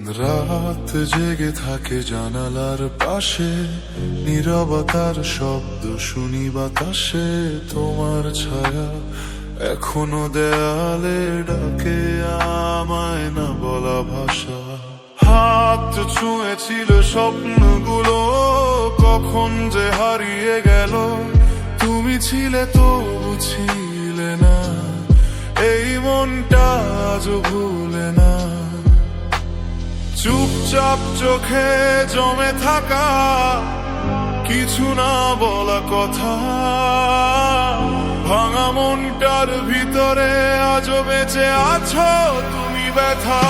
রাত জেগে থাকে জানালার পাশে, নীরবতার শব্দ শুনি বাতাসে। তোমার ছায়া এখনো দেয়ালে ডাকে আমায়, না বলা ভাষা। হাত ছুঁয়েছিল স্বপ্নগুলো, কখন যে হারিয়ে গেল। তুমি ছিলে তবু ছিলে না, এই মনটা আজও ভুলে না। চুপচাপ চোখে জমে থাকা কিছু না বলা কথা, ভাঙা মনটার ভিতরে আজও বেঁচে আছো তুমি ব্যথা।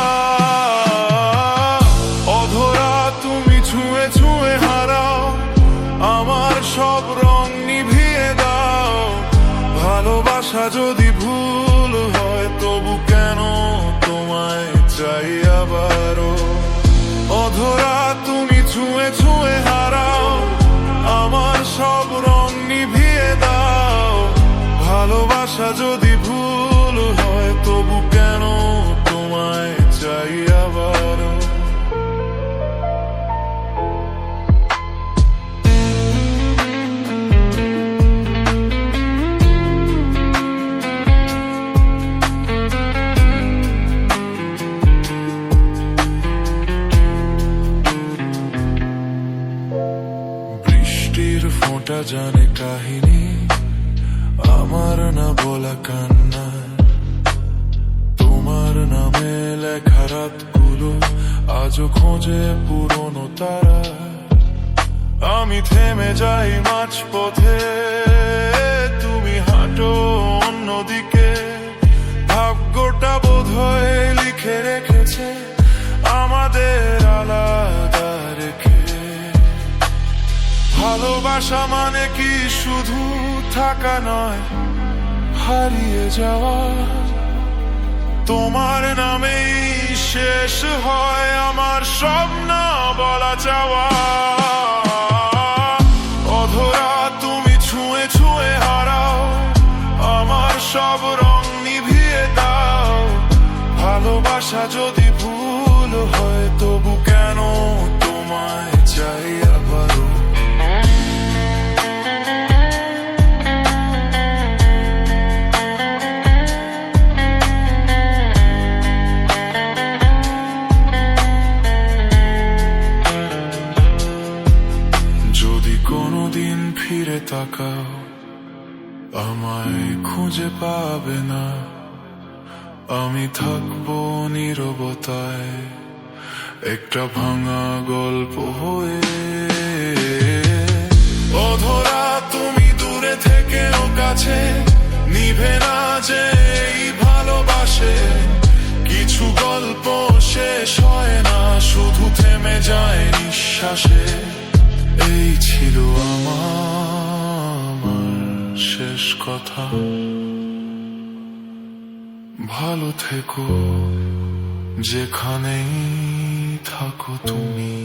অধরা তুমি ছুঁয়ে ছুঁয়ে হারাও, আমার সব রং নিভিয়ে দাও। ভালোবাসা যদি ভুল হয়, তবু কেন তোমায় চাই আবারও। অধরা তুমি ছুঁয়ে ছুঁয়ে হারাও, আমার সব রং নিভিয়ে দাও। ভালোবাসা যদি ভুল হয়, তবু কেন তোমায় চাই আবারও। ফোঁটা জানে কাহিনী আমার না বলা কান্না। তোমার নামে লেখা রাতগুলো আজও খোঁজে পুরনো তারা। আমি থেমে যাই মাঝপথে, তুমি হাঁটো অন্যদিকে। ভাগ্যটা বোধহয় লিখে রেখেছে আমাদের আলাদা রেখে। ভালোবাসা মানে কি শুধু থাকা নয়, হারিয়ে যাওয়া। তোমার নামেই শেষ হয় আমার সব না বলা চাওয়া। অধরা তুমি ছুঁয়ে ছুঁয়ে হারাও, আমার সব রং নিভিয়ে দাও। ভালোবাসা যদি ভুল হয়, তবু কেন তোমায় চাই আবারও। কোনদিন ফিরে তাকাও, আমায় খুঁজে পাবে না। আমি থাকবো নীরবতায়, একটা ভাঙা গল্প হয়ে। অধরা তুমি দূরে থেকেও কাছে, নিভে না যে এই ভালোবাসে। কিছু গল্প শেষ হয় না, শুধু থেমে যায় নিঃশ্বাসে। এই ছিল আমার শেষ কথা, ভালো থেকো যেখানেই থাকো তুমি।